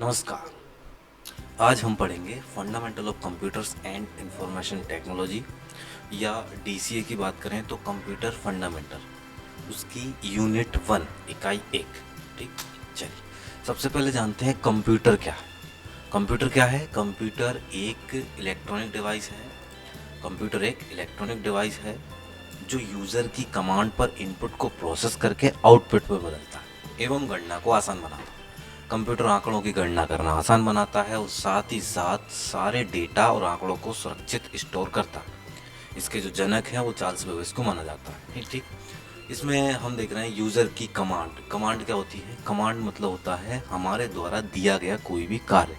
नमस्कार। आज हम पढ़ेंगे fundamental of computers and information technology या डीसीए की बात करें तो कंप्यूटर फंडामेंटल, उसकी यूनिट 1 इकाई 1। ठीक, चलिए सबसे पहले जानते हैं कंप्यूटर क्या है। कंप्यूटर क्या है? कंप्यूटर एक इलेक्ट्रॉनिक डिवाइस है। कंप्यूटर एक इलेक्ट्रॉनिक डिवाइस है जो यूज़र की कमांड पर इनपुट को प्रोसेस करके आउटपुट में बदलता है एवं गणना को आसान बनाता है। कंप्यूटर आंकड़ों की गणना करना आसान बनाता है और साथ ही साथ सारे डेटा और आंकड़ों को सुरक्षित स्टोर करता है। इसके जो जनक हैं वो चार्ल्स बेबेज को माना जाता है। ठीक, इसमें हम देख रहे हैं यूज़र की कमांड। कमांड क्या होती है? कमांड मतलब होता है हमारे द्वारा दिया गया कोई भी कार्य।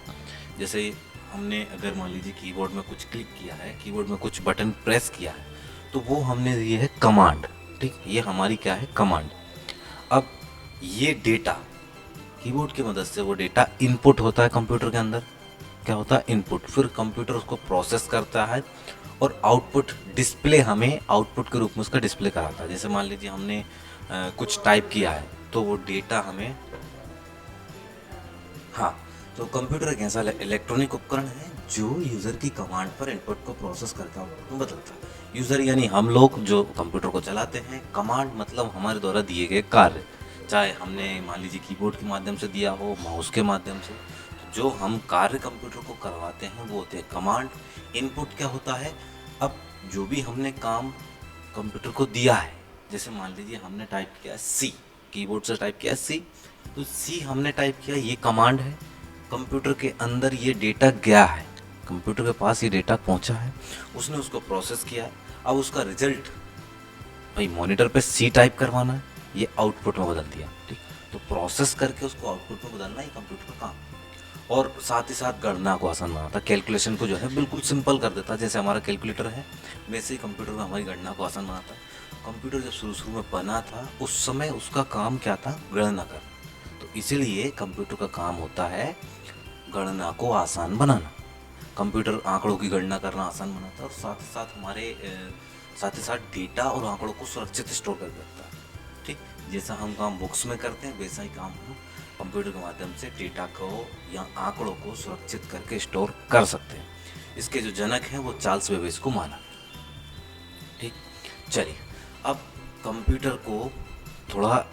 जैसे हमने अगर मान लीजिए कीबोर्ड में कुछ क्लिक किया है, कीबोर्ड में कुछ बटन प्रेस किया है, तो वो हमने दी है कमांड। ठीक, ये हमारी क्या है? कमांड। अब ये डेटा कीबोर्ड की मदद से वो डेटा इनपुट होता है कंप्यूटर के अंदर। क्या होता है? इनपुट। फिर कंप्यूटर उसको प्रोसेस करता है और आउटपुट डिस्प्ले हमें आउटपुट के रूप में उसका डिस्प्ले कराता है। जैसे मान लीजिए हमने कुछ टाइप किया है तो वो डेटा हमें, हाँ, तो कंप्यूटर एक ऐसा इलेक्ट्रॉनिक उपकरण है जो यूज़र की कमांड पर इनपुट को प्रोसेस करके आउटपुट में बदलता है। यूज़र यानी हम लोग जो कंप्यूटर को चलाते हैं। कमांड मतलब हमारे द्वारा दिए गए कार्य, चाहे हमने मान लीजिए कीबोर्ड के माध्यम से दिया हो, माउस के माध्यम से। तो जो हम कार्य कंप्यूटर को करवाते हैं वो होते हैं कमांड। इनपुट क्या होता है? अब जो भी हमने काम कंप्यूटर को दिया है, जैसे मान लीजिए हमने टाइप किया सी, कीबोर्ड से टाइप किया सी, तो सी हमने टाइप किया, ये कमांड है। कंप्यूटर के अंदर ये डेटा गया है, कंप्यूटर के पास ये डेटा पहुंचा है, उसने उसको प्रोसेस किया है। अब उसका रिजल्ट भाई मॉनिटर पे सी टाइप करवाना है, ये आउटपुट में बदल दिया। ठीक, तो प्रोसेस करके उसको आउटपुट में बदलना ही कंप्यूटर का काम। और साथ ही साथ गणना को आसान बनाता, कैलकुलेशन को जो है बिल्कुल सिंपल कर देता। जैसे हमारा कैलकुलेटर है, वैसे ही कंप्यूटर में हमारी गणना को आसान बनाता है। कंप्यूटर जब शुरू शुरू में बना था उस समय उसका काम क्या था? गणना करना। तो इसीलिए कंप्यूटर का काम होता है गणना को आसान बनाना। कंप्यूटर आंकड़ों की गणना करना आसान बनाता है और साथ ही साथ साथ ही साथ डेटा और आंकड़ों को सुरक्षित स्टोर कर देता है। ठीक, जैसा हम काम बुक्स में करते हैं वैसा ही काम हम कंप्यूटर के माध्यम से डेटा को या आंकड़ों को सुरक्षित करके स्टोर कर सकते हैं। इसके जो जनक हैं वो चार्ल्स बेबेज को माना। ठीक, चलिए अब कंप्यूटर को थोड़ा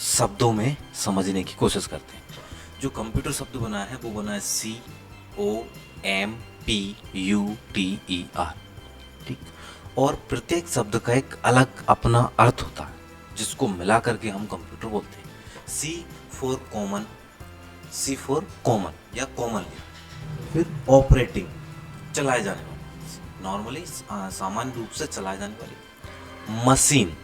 शब्दों में समझने की कोशिश करते हैं। जो कंप्यूटर शब्द बना है वो बना है COMPUTER। ठीक, और प्रत्येक शब्द का एक अलग अपना अर्थ होता है जिसको मिला करके हम कंप्यूटर बोलते हैं। C for common, C for common या कॉमनली। फिर ऑपरेटिंग, चलाए जाने वाली, नॉर्मली सामान्य रूप से चलाए जाने वाली मशीन।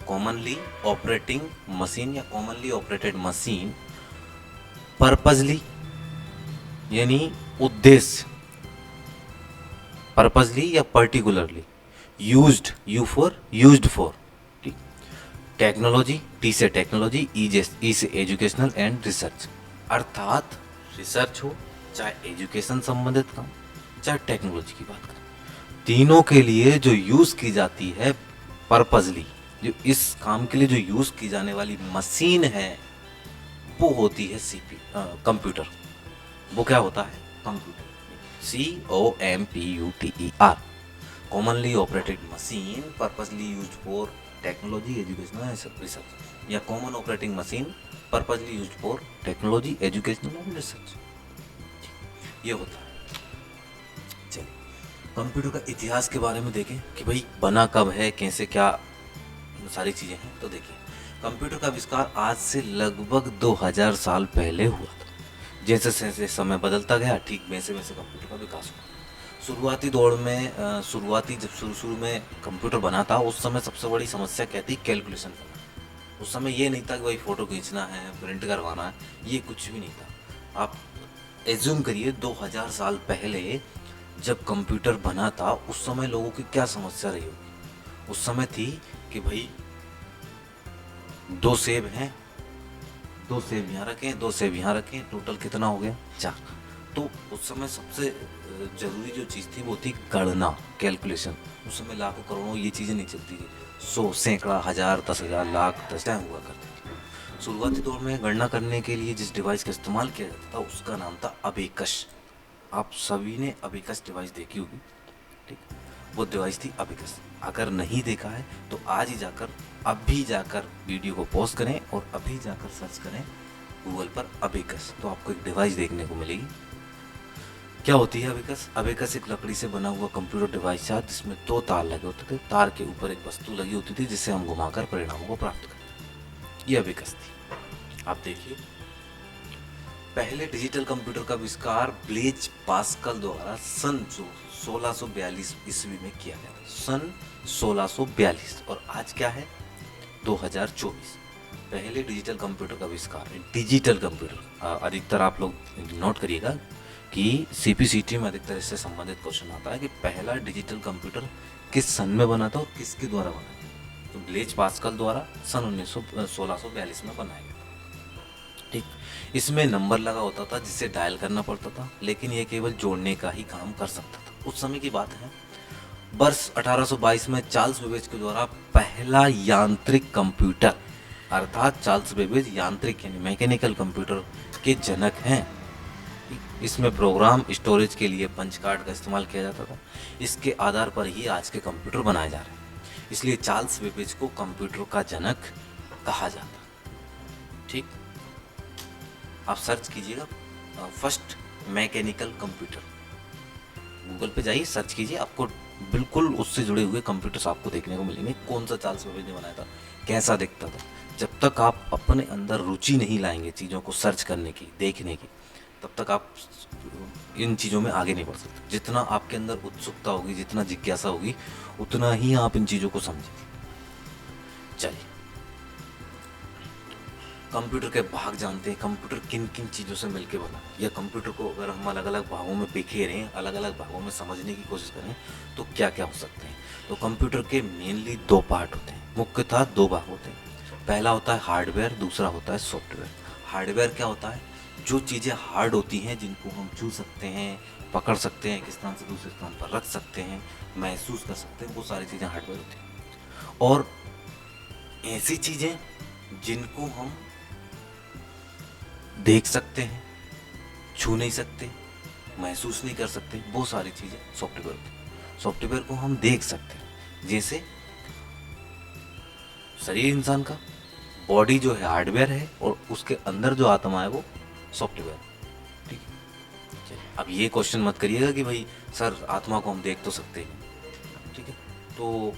कॉमनली ऑपरेटिंग मशीन या कॉमनली ऑपरेटेड मशीन। पर्पजली यानी उद्देश्य, पर्पजली या particularly. Used, you for used for. ठीक, टेक्नोलॉजी, टी से टेक्नोलॉजी, ई से एजुकेशनल एंड रिसर्च। अर्थात रिसर्च हो, चाहे एजुकेशन संबंधित काम, चाहे टेक्नोलॉजी की बात करें, तीनों के लिए जो यूज़ की जाती है पर्पजली, जो इस काम के लिए जो यूज़ की जाने वाली मशीन है वो होती है कंप्यूटर। वो क्या होता है? Computer. COMPUTER, commonly operated machine purposely used for technology educational research, या common operating machine purposely used for technology educational and research. ये होता है। चलिए कंप्यूटर का इतिहास के बारे में देखें कि भाई बना कब है, कैसे, क्या सारी चीज़ें हैं। तो देखिए कंप्यूटर का आविष्कार आज से लगभग 2000 साल पहले हुआ था। जैसे जैसे समय बदलता गया ठीक वैसे वैसे कंप्यूटर का विकास हुआ। शुरुआती दौर में शुरुआती जब शुरू में कंप्यूटर बना था उस समय सबसे बड़ी समस्या क्या थी? कैलकुलेशन करना। उस समय ये नहीं था कि भाई फ़ोटो खींचना है, प्रिंट करवाना है, ये कुछ भी नहीं था। आप एज्यूम करिए 2000 साल पहले जब कंप्यूटर बना था उस समय लोगों की क्या समस्या रही होगी? उस समय थी कि भाई दो सेब हैं, दो सेब यहाँ रखें, दो सेब यहाँ रखें, टोटल कितना हो गया? 4। तो उस समय सबसे जरूरी जो चीज़ थी वो थी गणना, कैलकुलेशन। उस समय लाखों करोड़ों ये चीज़ें नहीं चलती थी, 100 सैकड़ा हज़ार 10,000 लाख 10 हुआ करती थी। शुरुआती दौर में गणना करने के लिए जिस डिवाइस का इस्तेमाल किया जाता था उसका नाम था अबेकस। आप सभी ने अबेकस डिवाइस देखी होगी, ठीक। वो डिवाइस थी अबेकस। अगर नहीं देखा है तो आज ही जाकर, अभी जाकर वीडियो को पॉज करें और अभी जाकर सर्च करें गूगल पर अबेकस, तो आपको एक डिवाइस देखने को मिलेगी। क्या होती है अबेकस? अबेकस एक लकड़ी से बना हुआ कंप्यूटर डिवाइस था जिसमें 2 तार लगे होते थे। तार के ऊपर एक वस्तु लगी होती थी जिसे हम घुमाकर परिणामों को प्राप्त करते। ये अबेकस थी। आप देखिए, पहले डिजिटल कंप्यूटर का आविष्कार ब्लेज पास्कल द्वारा सन 1642 ईस्वी में किया गया। सन 1642 और आज क्या है 2024। पहले डिजिटल कंप्यूटर का आविष्कार, डिजिटल कंप्यूटर। अधिकतर आप लोग नोट करिएगा कि सीपीसीटी में अधिकतर इससे संबंधित क्वेश्चन आता है कि पहला डिजिटल कंप्यूटर किस सन में बना था और किसके द्वारा बना था। तो ब्लेज पास्कल द्वारा सन 1642 में बनाया गया था, ठीक। इसमें नंबर लगा होता था जिसे डायल करना पड़ता था, लेकिन यह केवल जोड़ने का ही काम कर सकता था। उस समय की बात है। वर्ष 1822 में चार्ल्स बेबेज के द्वारा पहला यांत्रिक कंप्यूटर, अर्थात चार्ल्स बेबेज यांत्रिक यानी मैकेनिकल कंप्यूटर के जनक हैं। इसमें प्रोग्राम स्टोरेज के लिए पंच कार्ड का इस्तेमाल किया जाता था। इसके आधार पर ही आज के कंप्यूटर बनाए जा रहे हैं, इसलिए चार्ल्स बेबेज को कंप्यूटर का जनक कहा जाता, ठीक। आप सर्च कीजिएगा फर्स्ट मैकेनिकल कंप्यूटर, गूगल पे जाइए, सर्च कीजिए, आपको बिल्कुल उससे जुड़े हुए कंप्यूटर्स आपको देखने को मिलेंगे। कौन सा चार्ल्स बेबेज ने बनाया था, कैसा दिखता था। जब तक आप अपने अंदर रुचि नहीं लाएंगे चीज़ों को सर्च करने की, देखने की, तब तक आप इन चीज़ों में आगे नहीं बढ़ सकते। जितना आपके अंदर उत्सुकता होगी, जितना जिज्ञासा होगी, उतना ही आप इन चीज़ों को समझेंगे। चलिए, कंप्यूटर के भाग जानते हैं। कंप्यूटर किन किन चीज़ों से मिलकर बना, या कंप्यूटर को अगर हम अलग अलग भागों में बिखेरें, अलग अलग भागों में समझने की कोशिश करें तो क्या क्या हो सकते हैं। तो कंप्यूटर के मेनली 2 पार्ट होते हैं, मुख्यतः 2 भाग होते हैं। पहला होता है हार्डवेयर, दूसरा होता है सॉफ्टवेयर। हार्डवेयर क्या होता है? जो चीज़ें हार्ड होती हैं, जिनको हम छू सकते हैं, पकड़ सकते हैं, एक स्थान से दूसरे स्थान पर रख सकते हैं, महसूस कर सकते हैं, वो सारी चीज़ें हार्डवेयर होती हैं। और ऐसी चीज़ें जिनको हम देख सकते हैं, छू नहीं सकते, महसूस नहीं कर सकते, वो सारी चीज़ें सॉफ्टवेयर होती हैं। सॉफ्टवेयर को हम देख सकते हैं, जैसे शरीर इंसान का, बॉडी जो है हार्डवेयर है और उसके अंदर जो आत्मा है वो सॉफ्टवेयर, ठीक है। चलिए, अब ये क्वेश्चन मत करिएगा कि भाई सर आत्मा को हम देख तो सकते हैं, ठीक है। तो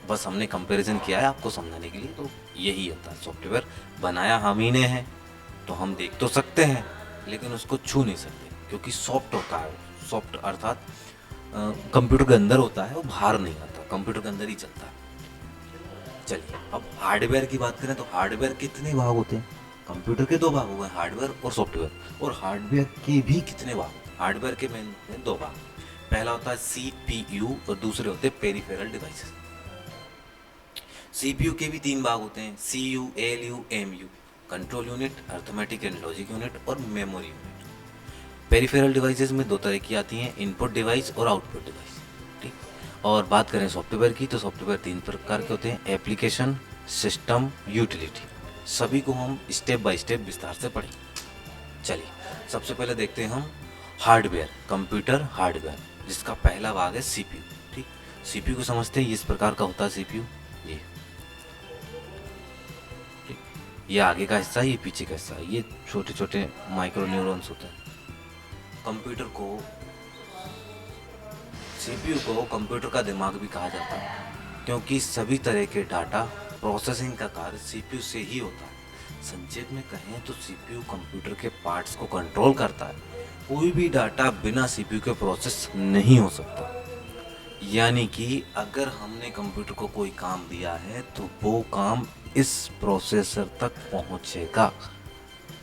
बस हमने कंपैरिजन किया है आपको समझाने के लिए। तो यही होता है, सॉफ्टवेयर बनाया हम ही ने है, तो हम देख तो सकते हैं लेकिन उसको छू नहीं सकते, क्योंकि सॉफ्ट होता है। सॉफ्ट अर्थात कंप्यूटर के अंदर होता है, वो बाहर नहीं आता, कंप्यूटर के अंदर ही चलता है। चलिए, अब हार्डवेयर की बात करें तो हार्डवेयर कितने भाग होते हैं? कंप्यूटर के 2 भाग हुए, हार्डवेयर और सॉफ्टवेयर। और हार्डवेयर के भी कितने भाग? हार्डवेयर के मेन 2 भाग। पहला होता है सीपीयू और दूसरे होते हैं पेरिफेरल डिवाइसेस। सीपीयू के भी 3 भाग होते हैं, CU, LU, MU. Control unit, arithmetic and logic unit और मेमोरी यूनिट। पेरिफेरल डिवाइसेस में 2 तरह की आती हैं, इनपुट डिवाइस और आउटपुट डिवाइस, ठीक। और बात करें सॉफ्टवेयर की तो सॉफ्टवेयर 3 प्रकार के होते हैं, एप्लीकेशन, सिस्टम, यूटिलिटी। सभी को हम स्टेप बाय स्टेप विस्तार से पढ़ें। चलिए, सबसे पहले देखते हैं हम हार्डवेयर, कंप्यूटर हार्डवेयर, जिसका पहला भाग है सीपीयू, ठीक। सीपीयू को समझते हैं, इस प्रकार का होता है सीपीयू, ये आगे का हिस्सा है, ये पीछे का हिस्सा है, ये छोटे छोटे माइक्रो न्यूरॉन्स होते हैं। कंप्यूटर को, सीपीयू को कंप्यूटर का दिमाग भी कहा जाता है, क्योंकि सभी तरह के डाटा प्रोसेसिंग का कार्य सीपीयू से ही होता है। संक्षेप में कहें तो सीपीयू कंप्यूटर के पार्ट्स को कंट्रोल करता है। कोई भी डाटा बिना सीपीयू के प्रोसेस नहीं हो सकता। यानी कि अगर हमने कंप्यूटर को कोई काम दिया है तो वो काम इस प्रोसेसर तक पहुंचेगा,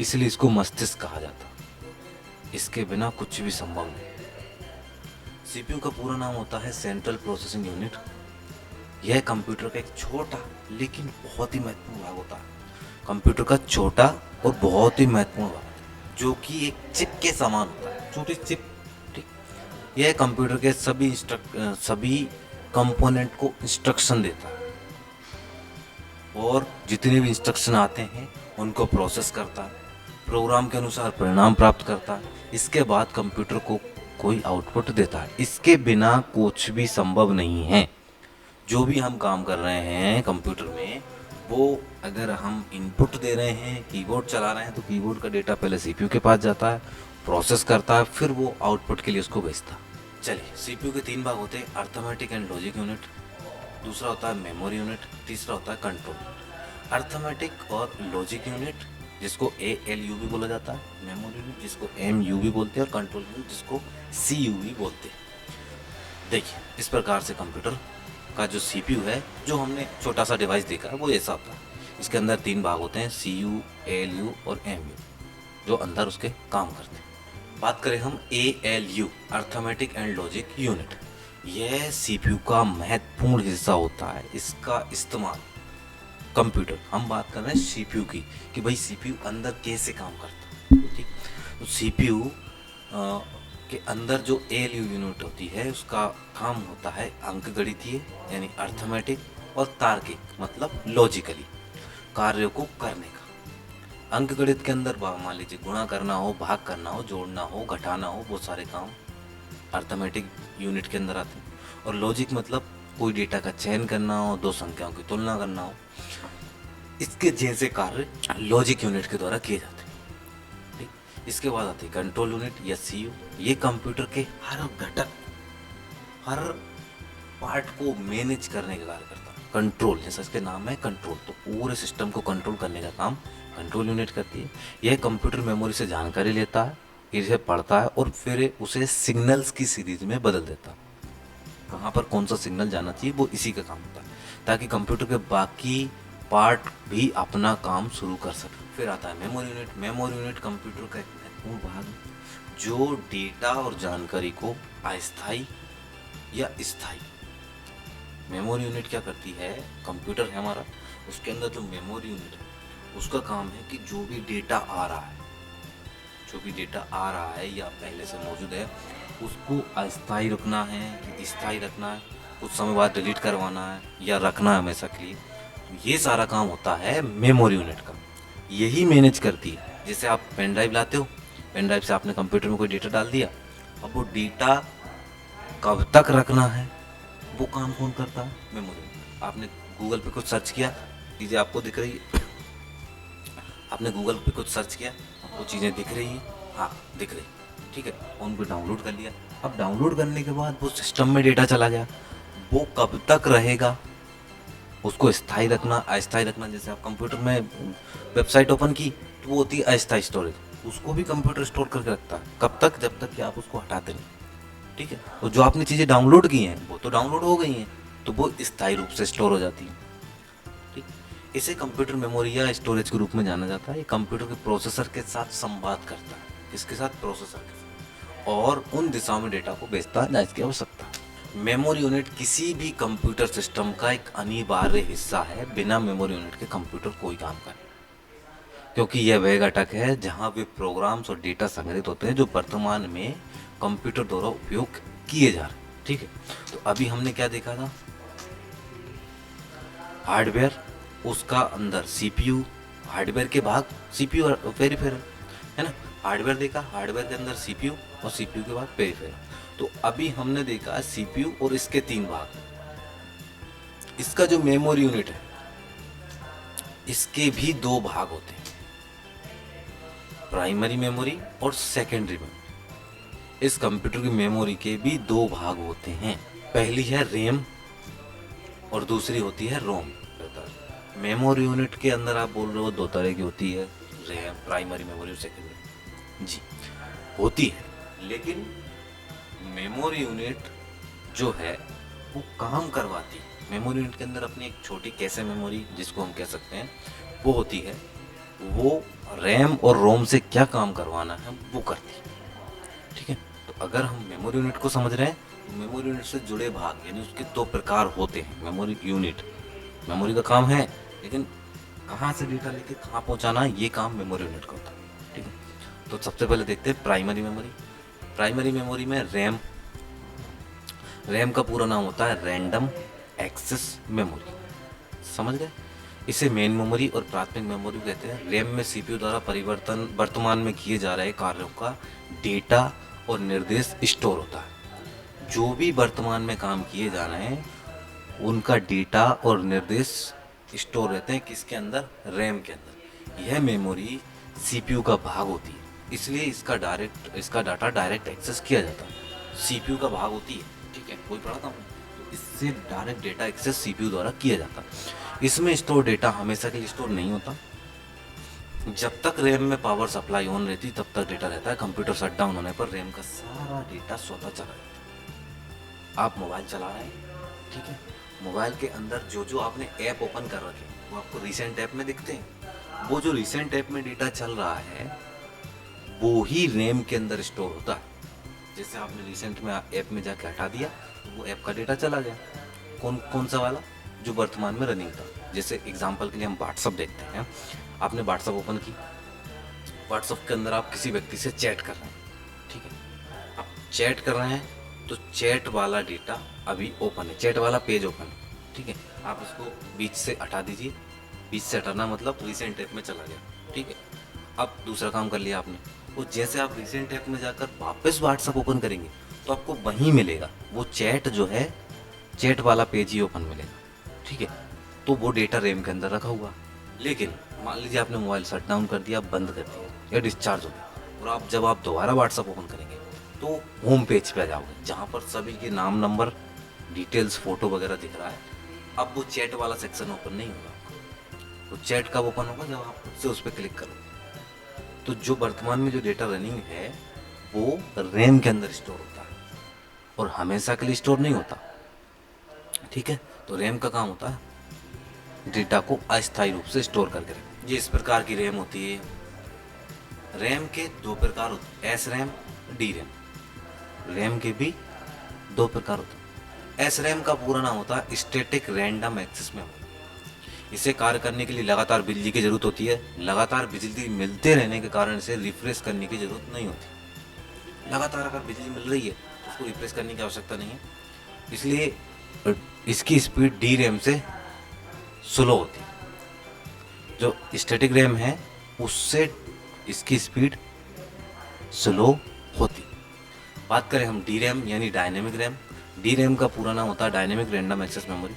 इसलिए इसको मस्तिष्क कहा जाता है। इसके बिना कुछ भी संभव नहीं। सीपीयू का पूरा नाम होता है सेंट्रल प्रोसेसिंग यूनिट। यह कंप्यूटर का एक छोटा लेकिन बहुत ही महत्वपूर्ण भाग होता है। कंप्यूटर का छोटा और बहुत ही महत्वपूर्ण भाग, जो कि एक चिप के समान होता है, छोटी चिप, ठीक। यह कंप्यूटर के सभी कंपोनेंट को इंस्ट्रक्शन देता है, और जितने भी इंस्ट्रक्शन आते हैं उनको प्रोसेस करता है, प्रोग्राम के अनुसार परिणाम प्राप्त करता है, इसके बाद कंप्यूटर को कोई आउटपुट देता है। इसके बिना कुछ भी संभव नहीं है। जो भी हम काम कर रहे हैं कंप्यूटर में, वो अगर हम इनपुट दे रहे हैं, कीबोर्ड चला रहे हैं, तो कीबोर्ड का डेटा पहले सीपीयू के पास जाता है, प्रोसेस करता है, फिर वो आउटपुट के लिए उसको भेजता है। चलिए, सीपीयू के 3 भाग होते हैं, अर्थमेटिक एंड लॉजिक यूनिट, दूसरा होता है मेमोरी यूनिट, तीसरा होता है कंट्रोल यूनिट। अर्थमेटिक और लॉजिक यूनिट जिसको ALU भी बोला जाता है, मेमोरी यूनिट जिसको MU भी बोलते हैं, और कंट्रोल यूनिट जिसको CU भी बोलते हैं। देखिए, इस प्रकार से कंप्यूटर का जो CPU है, जो हमने छोटा सा डिवाइस देखा है, वो ऐसा होता है। इसके अंदर 3 भाग होते हैं, CU, ALU और MU, जो अंदर उसके काम करते हैं। बात करें हम ALU, arithmetic and logic unit, यह CPU का महत्वपूर्ण हिस्सा होता है। इसका इस्तेमाल कंप्यूटर, हम बात कर रहे हैं CPU की, कि भाई CPU अंदर कैसे काम करता है, ठीक। तो CPU के अंदर जो ALU यूनिट होती है, उसका काम होता है अंकगणितीय यानी अर्थमेटिक, और तार्किक मतलब लॉजिकली कार्यों को करने का। अंकगणित के अंदर मान लीजिए गुणा करना हो, भाग करना हो, जोड़ना हो, घटाना हो, वो सारे काम अर्थमेटिक यूनिट के अंदर आते हैं। और लॉजिक मतलब कोई डेटा का चयन करना हो, दो संख्याओं की तुलना करना हो, इसके जैसे कार्य लॉजिक यूनिट के द्वारा किए जाते हैं, ठीक। इसके बाद आती है कंट्रोल यूनिट या CU, ये कंप्यूटर के हर घटक, हर पार्ट को मैनेज करने का कार्य करता है। कंट्रोल, जैसा इसके नाम है कंट्रोल, तो पूरे सिस्टम को कंट्रोल करने का काम कंट्रोल यूनिट करती है। यह कंप्यूटर मेमोरी से जानकारी लेता है, इसे पढ़ता है और फिर उसे सिग्नल्स की सीरीज में बदल देता है। कहाँ पर कौन सा सिग्नल जाना चाहिए, वो इसी का काम होता है, ताकि कंप्यूटर के बाकी पार्ट भी अपना काम शुरू कर सके। फिर आता है memory unit. Memory unit computer का एक महत्वपूर्ण भाग है, जो डेटा और जानकारी को अस्थायी या स्थायी। मेमोरी यूनिट क्या करती है, कंप्यूटर है हमारा, उसके अंदर जो मेमोरी यूनिट है, उसका काम है कि जो भी डेटा आ रहा है, जो भी डेटा आ रहा है या पहले से मौजूद है, उसको अस्थायी रखना है कि स्थायी रखना है, कुछ समय बाद डिलीट करवाना है या रखना है हमेशा के लिए। तो ये सारा काम होता है मेमोरी यूनिट का, यही मैनेज करती है। जैसे आप पेन ड्राइव लाते हो, पेन ड्राइव से आपने कंप्यूटर में कोई डेटा डाल दिया, अब वो डेटा कब तक रखना है, वो काम कौन करता है, मेमोरी यूनिट। आपने गूगल पे कुछ सर्च किया, चीज़ें आपको दिख रही है, आपने गूगल पे कुछ सर्च किया, आपको चीज़ें दिख रही है, हाँ दिख रही, ठीक है, उनको डाउनलोड कर लिया। अब डाउनलोड करने के बाद वो सिस्टम में डेटा चला गया, वो कब तक रहेगा, उसको स्थायी रखना, अस्थायी रखना। जैसे आप कंप्यूटर में वेबसाइट ओपन की, तो वो होती है अस्थायी स्टोरेज, उसको भी कंप्यूटर स्टोर करके रखता है। कब तक, जब तक कि आप उसको हटाते नहीं, ठीक है। तो जो आपने चीज़ें डाउनलोड की हैं, वो तो डाउनलोड हो गई हैं, तो वो स्थायी रूप से स्टोर हो जाती है, ठीक। इसे कंप्यूटर मेमोरी या स्टोरेज के रूप में जाना जाता है। ये कंप्यूटर के प्रोसेसर के साथ संवाद करता है, किसके साथ, प्रोसेसर के साथ, और उन दिशाओं में डेटा को भेजता है जहाँ इसकी आवश्यकता है। मेमोरी यूनिट किसी भी कंप्यूटर सिस्टम का एक अनिवार्य हिस्सा है। बिना मेमोरी यूनिट के कंप्यूटर कोई काम करे, क्योंकि यह वह घटक है जहां वे प्रोग्राम्स और डेटा संग्रहित होते हैं जो वर्तमान में कंप्यूटर द्वारा उपयोग किए जा रहे हैं, ठीक है। तो अभी हमने क्या देखा था, हार्डवेयर, उसका अंदर CPU, हार्डवेयर के भाग CPU और पेरिफेरल, है ना। हार्डवेयर देखा, हार्डवेयर के अंदर CPU और CPU के बाद पेरिफेरल। तो अभी हमने देखा CPU और इसके 3 भाग। इसका जो मेमोरी यूनिट है, इसके भी 2 भाग होते हैं, प्राइमरी मेमोरी और सेकेंडरी मेमोरी। इस कंप्यूटर की मेमोरी के भी 2 भाग होते हैं, पहली है रैम और दूसरी होती है रोम। मेमोरी यूनिट के अंदर आप बोल रहे हो 2 तरह की होती है, रैम, प्राइमरी मेमोरी और सेकेंडरी, जी होती है। लेकिन मेमोरी यूनिट जो है वो काम करवाती है। मेमोरी यूनिट के अंदर अपनी एक छोटी कैसे मेमोरी, जिसको हम कह सकते हैं, वो होती है। वो रैम और रोम से क्या काम करवाना है वो करती है, ठीक है। तो अगर हम मेमोरी यूनिट को समझ रहे हैं, तो मेमोरी यूनिट से जुड़े भाग यानी उसके 2 प्रकार होते हैं। मेमोरी यूनिट, मेमोरी का काम है, लेकिन कहाँ से डेटा लेके कहाँ पहुँचाना, ये काम मेमोरी यूनिट का होता है, ठीक है। तो सबसे पहले देखते हैं प्राइमरी मेमोरी। प्राइमरी मेमोरी में रैम, रैम का पूरा नाम होता है रैंडम एक्सेस मेमोरी, समझ गए। इसे मेन मेमोरी और प्राथमिक मेमोरी कहते हैं। रैम में सीपीयू द्वारा परिवर्तन वर्तमान में किए जा रहे कार्यों का डेटा और निर्देश स्टोर होता है। जो भी वर्तमान में काम किए जा रहे हैं उनका डेटा और निर्देश स्टोर रहते हैं किसके अंदर, रैम के अंदर। यह मेमोरी सीपीयू का भाग होती है, इसलिए इसका डाटा डायरेक्ट एक्सेस किया जाता है। सीपीयू का भाग होती है, ठीक है, कोई पढ़ा था हमने, तो इससे डायरेक्ट डेटा एक्सेस सीपीयू द्वारा किया जाता है। इसमें स्टोर डेटा हमेशा के लिए स्टोर नहीं होता। जब तक रैम में पावर सप्लाई ऑन रहती तब तक डेटा रहता है। कंप्यूटर शट डाउन होने पर रैम का सारा डेटा स्वतः चला जाता है। आप मोबाइल चला रहे हैं, ठीक है, मोबाइल के अंदर जो जो आपने ऐप ओपन कर रखे वो आपको रिसेंट ऐप में दिखते हैं। वो जो रिसेंट ऐप में डेटा चल रहा है वो ही रैम के अंदर स्टोर होता है। जैसे आपने रिसेंट में ऐप में जाके हटा दिया तो वो ऐप का डेटा चला गया। कौन कौन सा वाला, जो वर्तमान में रनिंग था। जैसे एग्जांपल के लिए हम व्हाट्सअप देखते हैं। आपने व्हाट्सअप ओपन की, व्हाट्सअप के अंदर आप किसी व्यक्ति से चैट कर रहे हैं, ठीक है, आप चैट कर रहे हैं तो चैट वाला डेटा अभी ओपन है, चैट वाला पेज ओपन है, ठीक है। आप इसको बीच से हटा दीजिए। बीच से हटाना मतलब रिसेंट ऐप में चला गया, ठीक है। अब दूसरा काम कर लिया आपने, और जैसे आप रिसेंट ऐप में जाकर वापस व्हाट्सअप ओपन करेंगे तो आपको वहीं मिलेगा वो चैट जो है, चैट वाला पेज ही ओपन मिलेगा, ठीक है। तो वो डेटा रैम के अंदर रखा हुआ। लेकिन मान लीजिए आपने मोबाइल शट डाउन कर दिया, बंद कर दिया या डिस्चार्ज हो गया, और आप जब आप दोबारा व्हाट्सअप ओपन करेंगे तो होम पेज पे आ जाओगे जहाँ पर सभी के नाम, नंबर, डिटेल्स, फोटो वगैरह दिख रहा है। अब वो चैट वाला सेक्शन ओपन नहीं होगा आपको। वो चैट कब ओपन होगा, जब आप उससे उस पर क्लिक करोगे। तो जो वर्तमान में जो डेटा रनिंग है वो रैम के अंदर स्टोर होता है और हमेशा के लिए स्टोर नहीं होता, ठीक है। तो रैम का काम होता है डेटा को अस्थायी रूप से स्टोर करके रखें। ये इस प्रकार की रैम होती है। रैम के दो प्रकार होते हैं, S RAM, D RAM. RAM के भी दो प्रकार होते हैं। एस रैम का पूरा नाम होता है स्टैटिक रैंडम एक्सेस मेमोरी। इसे कार्य करने के लिए लगातार बिजली की जरूरत होती है। लगातार बिजली मिलते रहने के कारण इसे रिफ्रेश करने की जरूरत नहीं होती। लगातार अगर बिजली मिल रही है तो उसको रिफ्रेश करने की आवश्यकता नहीं है, इसलिए इसकी स्पीड डी रैम से स्लो होती है। जो स्टैटिक रैम है उससे इसकी स्पीड स्लो होती। बात करें हम डी रैम यानी डायनेमिक रैम। डी रैम का पूरा नाम होता है डायनेमिक रैंडम एक्सेस मेमोरी।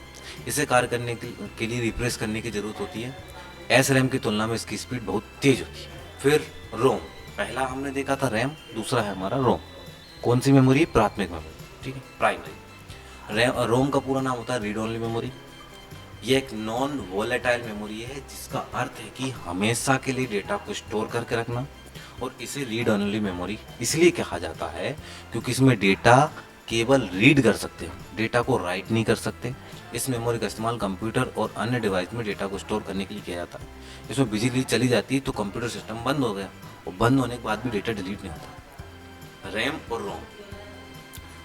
इसे कार्य करने के लिए रिफ्रेश करने की जरूरत होती है। एस रैम की तुलना में इसकी स्पीड बहुत तेज होती है। फिर रोम, पहला हमने देखा था रैम, दूसरा है हमारा रोम। कौन सी मेमोरी? प्राथमिक मेमोरी, ठीक है, प्राइमरी। रोम का पूरा नाम होता है रीड ओनली मेमोरी। ये एक नॉन वोलेटाइल मेमोरी है जिसका अर्थ है कि हमेशा के लिए डेटा को स्टोर करके रखना, और इसे रीड ओनली मेमोरी इसलिए कहा जाता है क्योंकि इसमें डेटा केवल रीड कर सकते हैं, डेटा को राइट नहीं कर सकते। इस मेमोरी का इस्तेमाल कंप्यूटर और अन्य डिवाइस में डेटा को स्टोर करने के लिए किया जाता है। इसमें बिजली चली जाती है तो कंप्यूटर सिस्टम बंद हो गया, और बंद होने के बाद भी डेटा डिलीट नहीं होता। रैम और रोम,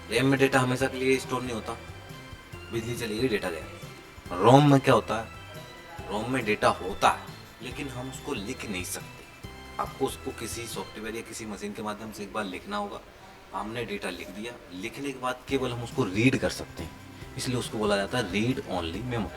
रैम में डेटा हमेशा के लिए स्टोर नहीं होता, बिजली चली गई डेटा गया। रोम में क्या होता है? रोम में डेटा होता है लेकिन हम उसको लिख नहीं सकते। आपको उसको किसी सॉफ्टवेयर या किसी मशीन के माध्यम से एक बार लिखना होगा। हमने डेटा लिख दिया, लिखने के बाद केवल हम उसको रीड कर सकते हैं, इसलिए उसको बोला जाता है रीड ओनली मेमोरी।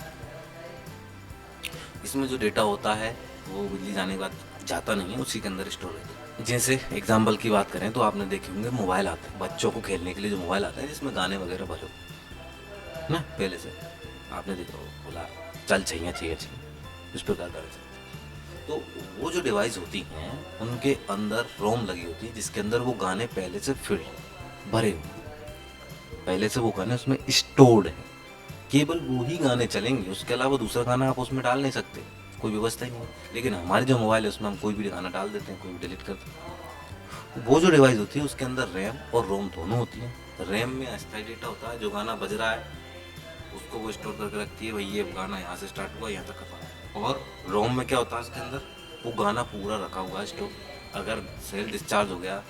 इसमें जो डेटा होता है वो बिजली जाने के बाद जाता नहीं है, उसी के अंदर स्टोर रहता है। जैसे एग्जाम्पल की बात करें तो आपने देखे होंगे मोबाइल आते हैं, बच्चों को खेलने के लिए जो मोबाइल आता है जिसमें गाने वगैरह भरे हो ना, पहले से आपने देखा हो, बोला चल चाहिए चाहिए चाहिए, इस प्रकार का। तो वो जो डिवाइस होती हैं उनके अंदर रोम लगी होती है जिसके अंदर वो गाने पहले से फिल भरे हुए, पहले से वो गाने उसमें स्टोर्ड है। केवल वो ही गाने चलेंगे, उसके अलावा दूसरा गाना आप उसमें डाल नहीं सकते, कोई व्यवस्था ही नहीं है। लेकिन हमारे जो मोबाइल है उसमें हम कोई भी गाना डाल देते हैं, कोई भी डिलीट कर देते हैं। वो जो डिवाइस होती है उसके अंदर रैम और रोम दोनों होती हैं। रैम में अस्थायी डेटा होता है, जो गाना बज रहा है उसको वो स्टोर करके रखती है, भाई ये गाना यहाँ से स्टार्ट हुआ यहाँ तक खत्म। और रोम में क्या होता है, उसके अंदर वो गाना पूरा रखा हुआ है स्टोर। अगर सेल डिस्चार्ज हो गया,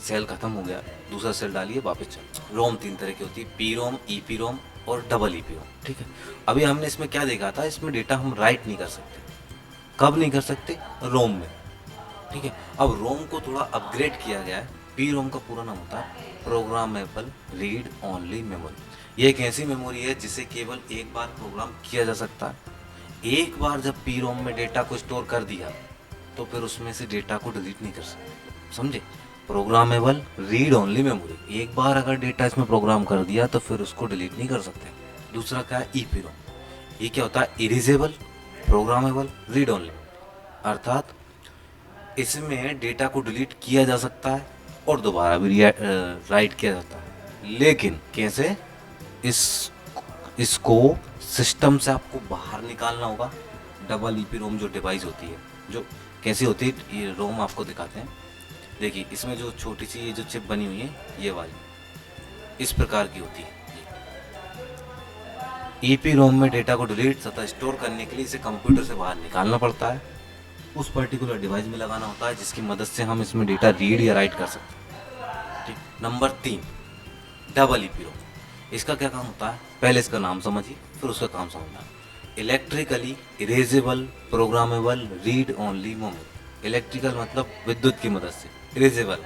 सेल खत्म हो गया, दूसरा सेल डालिए वापस चल। रोम 3 तरह की होती है, पी रोम, ईपी रोम और डबल ईपी रोम, ठीक है। अभी हमने इसमें क्या देखा था, इसमें डेटा हम राइट नहीं कर सकते। कब नहीं कर सकते? रोम में, ठीक है। अब रोम को थोड़ा अपग्रेड किया गया है। पी रोम का पूरा नाम होता है प्रोग्रामेबल रीड ओनली मेमोरी। ये एक ऐसी मेमोरी है जिसे केवल एक बार प्रोग्राम किया जा सकता है, एक बार जब पी रोम में डेटा को स्टोर कर दिया तो फिर उसमें से डेटा को डिलीट नहीं कर सकते, समझे। प्रोग्रामेबल रीड ओनली मेमोरी, एक बार अगर डेटा इसमें प्रोग्राम कर दिया तो फिर उसको डिलीट नहीं कर सकते। दूसरा क्या है, ईपी रोम। ये क्या होता है, इरेजेबल प्रोग्रामेबल रीड ओनली, अर्थात इसमें डेटा को डिलीट किया जा सकता है और दोबारा भी राइट किया जाता है। लेकिन कैसे, इस इसको सिस्टम से आपको बाहर निकालना होगा। डबल ईपी रोम जो डिवाइस होती है, जो कैसी होती है, ये रोम आपको दिखाते हैं। देखिए इसमें जो छोटी सी ये जो चिप बनी हुई है, ये वाली इस प्रकार की होती है। ईपी रोम में डेटा को डिलीट तथा स्टोर करने के लिए इसे कंप्यूटर से बाहर निकालना पड़ता है, उस पर्टिकुलर डिवाइस में लगाना होता है जिसकी मदद से हम इसमें डेटा रीड या राइट कर सकते हैं। ठीक, नंबर 3, डबल ईपी रोम। इसका क्या काम होता है, पहले इसका नाम समझिए फिर उसका काम समझना। Electrically erasable programmable read only memory. Electrical मतलब विद्युत की मदद से, इरेजेबल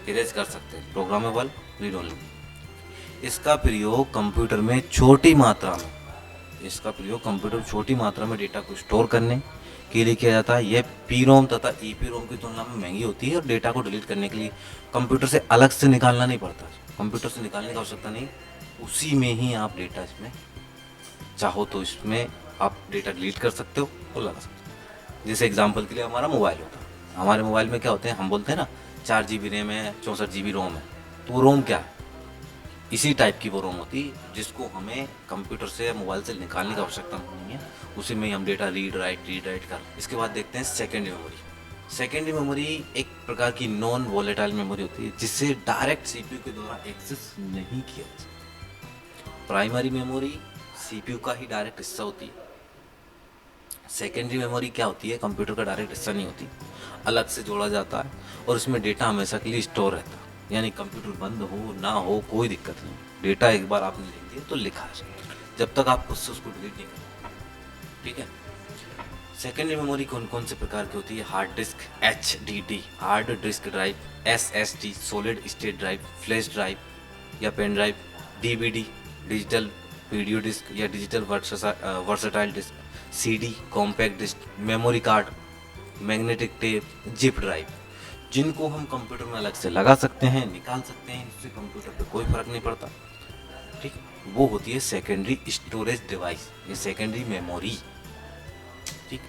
इरेज कर सकते हैं, प्रोग्रामेबल रीड ओनली। इसका प्रयोग कंप्यूटर में छोटी मात्रा में डेटा को स्टोर करने के लिए किया जाता है। यह पी रोम तथा ईपी रोम की तुलना में महंगी होती है और डेटा को डिलीट करने के लिए कंप्यूटर से अलग से निकालना नहीं पड़ता, कंप्यूटर से निकालने की आवश्यकता नहीं, उसी में ही आप डेटा इसमें चाहो तो इसमें आप डेटा डिलीट कर सकते हो और लगा सकते हो। जैसे एग्जांपल के लिए हमारा मोबाइल होता है, हमारे मोबाइल में क्या होते हैं, हम बोलते हैं ना 4 GB रैम है, 64 GB रोम है, तो वो रोम क्या है, इसी टाइप की वो रोम होती है जिसको हमें कंप्यूटर से या मोबाइल से निकालने की आवश्यकता नहीं है, उसी में ही हम डेटा रीड राइट कर। इसके बाद देखते हैं सेकेंडरी मेमोरी। सेकेंडरी मेमोरी एक प्रकार की नॉन वॉलेटाइल मेमोरी होती है जिससे डायरेक्ट सीपीयू के द्वारा एक्सेस नहीं किया जा सकता। प्राइमरी मेमोरी सीपीयू का ही डायरेक्ट हिस्सा होती है। सेकेंडरी मेमोरी क्या होती है, कंप्यूटर का डायरेक्ट हिस्सा नहीं होती, अलग से जोड़ा जाता है और इसमें डेटा हमेशा के लिए स्टोर रहता है, यानी कंप्यूटर बंद हो ना हो कोई दिक्कत नहीं, डेटा एक बार आपने लिख दिया तो लिखा है जब तक आप खुद से उसको डिलीट नहीं करें। ठीक है। सेकेंडरी मेमोरी कौन कौन से प्रकार की होती है, hard disk HDD hard disk drive, SSD solid state drive, flash drive या pen drive, DVD digital video disc या digital versatile disc, CD compact disc, memory card, magnetic tape, zip drive, जिनको हम कंप्यूटर में अलग से लगा सकते हैं, निकाल सकते हैं, इससे कंप्यूटर पे कोई फर्क नहीं पड़ता। ठीक, वो होती है सेकेंडरी स्टोरेज डिवाइस, ये सेकेंडरी मेमोरी। ठीक,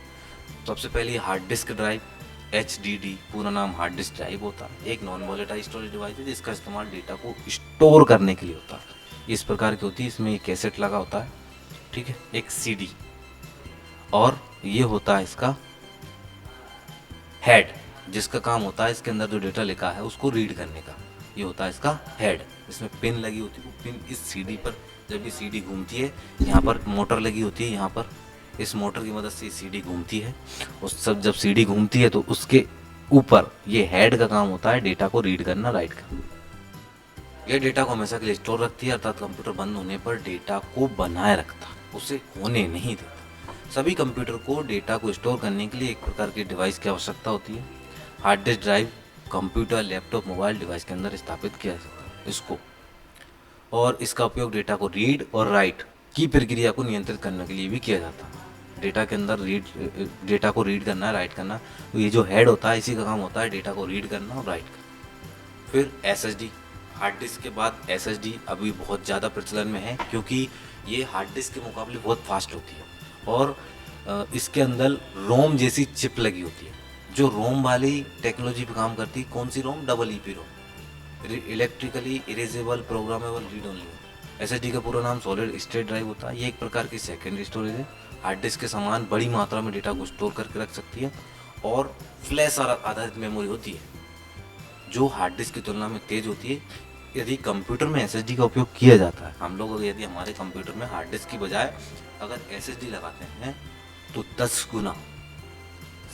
सबसे पहले हार्ड डिस्क ड्राइव, HDD पूरा नाम हार्ड डिस्क ड्राइव होता है, एक नॉन वॉलेटाइल स्टोरेज डिवाइस है जिसका इस्तेमाल डेटा को स्टोर करने के लिए होता है। इस प्रकार की होती है, इसमें एक कैसेट लगा होता है, ठीक है, एक CD, और ये होता है इसका हेड, जिसका काम होता है इसके अंदर जो डेटा लिखा है उसको रीड करने का, ये होता है इसका हेड। इसमें पिन लगी होती है, वो पिन इस CD पर, जब ये CD घूमती है, यहाँ पर मोटर लगी होती है, यहाँ पर इस मोटर की मदद से CD घूमती है, उस सब जब CD घूमती है तो उसके ऊपर ये हेड का काम होता है डेटा को रीड करना, राइट करना। यह डेटा को हमेशा के लिए स्टोर रखती है, अर्थात कंप्यूटर बंद होने पर डेटा को बनाए रखता, उसे होने नहीं देता। सभी कंप्यूटर को डेटा को स्टोर करने के लिए एक प्रकार की डिवाइस की आवश्यकता होती है। Hard disk drive computer, laptop, mobile device के अंदर स्थापित किया जाता है इसको, और इसका उपयोग डेटा को रीड और राइट की प्रक्रिया को नियंत्रित करने के लिए भी किया जाता है। डेटा के अंदर डेटा को रीड करना, राइट करना, तो ये जो हेड होता है इसी का काम होता है डेटा को रीड करना और राइट करना। फिर SSD, हार्ड डिस्क के बाद SSD अभी बहुत ज़्यादा प्रचलन में है क्योंकि ये हार्ड डिस्क के मुकाबले बहुत फास्ट होती है और इसके अंदर रोम जैसी चिप लगी होती है जो रोम वाली टेक्नोलॉजी पे काम करती है। कौन सी ROM, double EP ROM, electrically erasable programmable read only. SSD का पूरा नाम सॉलिड स्टेट ड्राइव होता है। ये एक प्रकार की सेकेंडरी स्टोरेज है, हार्ड डिस्क के समान बड़ी मात्रा में डेटा को स्टोर करके रख सकती है और फ्लैश आधारित मेमोरी होती है जो हार्ड डिस्क की तुलना में तेज होती है। यदि कंप्यूटर में SSD का उपयोग किया जाता है, हम लोग यदि हमारे कंप्यूटर में हार्ड डिस्क की बजाय अगर SSD लगाते हैं तो 10 गुना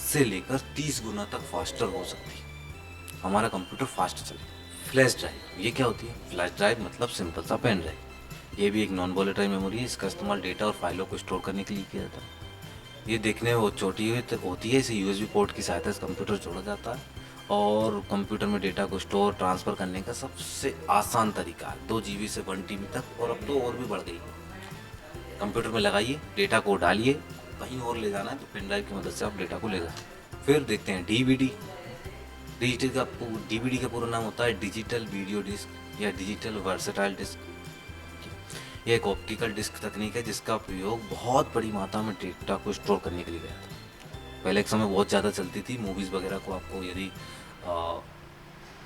से लेकर 30 गुना तक फास्टर हो सकती है, हमारा कंप्यूटर फास्ट चले। फ्लैश ड्राइव, ये क्या होती है, फ्लैश ड्राइव मतलब सिंपल सा पेन ड्राइव। ये भी एक नॉन वॉलेटाइल मेमोरी है, इसका इस्तेमाल डेटा और फाइलों को स्टोर करने के लिए किया जाता है। ये देखने में बहुत छोटी होती है, इसे USB पोर्ट की सहायता से कंप्यूटर जोड़ा जाता है और कंप्यूटर में डेटा को स्टोर ट्रांसफ़र करने का सबसे आसान तरीका है। 2 GB से 1 TB तक, और अब तो और भी बढ़ गई है। कंप्यूटर में लगाइए, डेटा को डालिए, कहीं और ले जाना है तो पेन ड्राइव की मदद से आप डेटा को ले जाए। फिर देखते हैं डीवीडी। डीवीडी का पूरा नाम होता है डिजिटल वीडियो डिस्क या डिजिटल वर्सेटाइल डिस्क। यह एक ऑप्टिकल डिस्क तकनीक है जिसका प्रयोग बहुत बड़ी मात्रा में डेटा को स्टोर करने के लिए गया था। पहले एक समय बहुत ज़्यादा चलती थी, मूवीज़ वगैरह को आपको यदि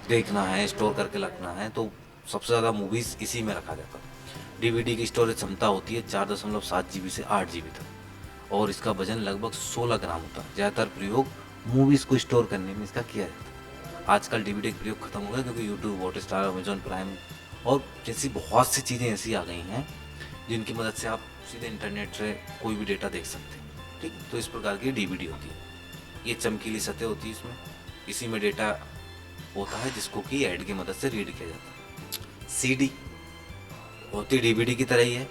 देखना है, स्टोर करके रखना है, तो सबसे ज़्यादा मूवीज़ इसी में रखा जाता है। डीवीडी की स्टोरेज क्षमता होती है 4.7 GB से 8 GB तक और इसका वजन लगभग 16 ग्राम होता है। ज़्यादातर प्रयोग मूवीज़ को स्टोर करने में इसका किया जाता है। आजकल डीवीडी का प्रयोग खत्म हो गया क्योंकि यूट्यूब, हॉटस्टार, अमेजॉन प्राइम और जैसी बहुत सी चीज़ें ऐसी आ गई हैं जिनकी मदद से आप सीधे इंटरनेट से कोई भी डेटा देख सकते हैं। ठीक, तो इस प्रकार की डीवीडी होती है। ये चमकीली सतह होती है इसमें, इसी में डेटा होता है जिसको कि ऐड की मदद से रीड किया जाता है। सीडी होती डीवीडी की तरह ही है,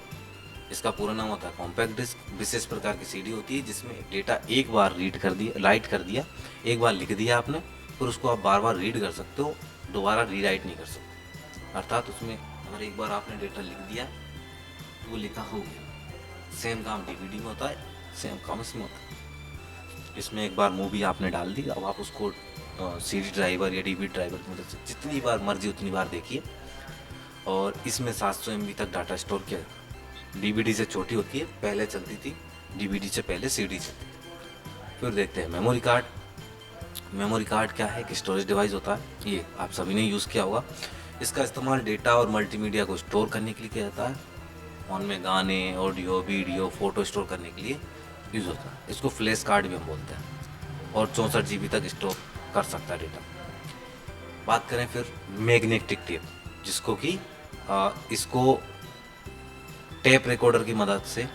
इसका पूरा नाम होता है कॉम्पैक्ट डिस्क। विशेष प्रकार की सीडी होती है जिसमें डेटा एक बार राइट कर दिया, एक बार लिख दिया आपने, फिर उसको आप बार बार रीड कर सकते हो, दोबारा रीराइट नहीं कर सकते। अर्थात उसमें अगर एक बार आपने डेटा लिख दिया तो वो लिखा हो गया। सेम काम डीवीडी में होता है, सेम काम इसमें होता है। इसमें एक बार मूवी आपने डाल दी, अब आप उसको सीडी ड्राइवर या डीवीडी ड्राइवर की मदद से जितनी बार मर्जी उतनी बार देखिए। और इसमें 700 MB तक डाटा स्टोर किया जाता है। डीवीडी से छोटी होती है, पहले चलती थी डीवीडी से पहले सीडी चलती थी। फिर देखते हैं मेमोरी कार्ड। मेमोरी कार्ड क्या है? एक स्टोरेज डिवाइस होता है, ये आप सभी ने यूज़ किया होगा। इसका इस्तेमाल डेटा और मल्टीमीडिया को स्टोर करने के लिए किया जाता है। फ़ोन में गाने, ऑडियो, वीडियो, फोटो स्टोर करने के लिए यूज़ होता है। इसको फ्लैश कार्ड भी हम बोलते हैं और 64 GB तक स्टोर कर सकता है डेटा। बात करें फिर मैग्नेटिक टेप, जिसको कि इसको टेप रिकॉर्डर की मदद से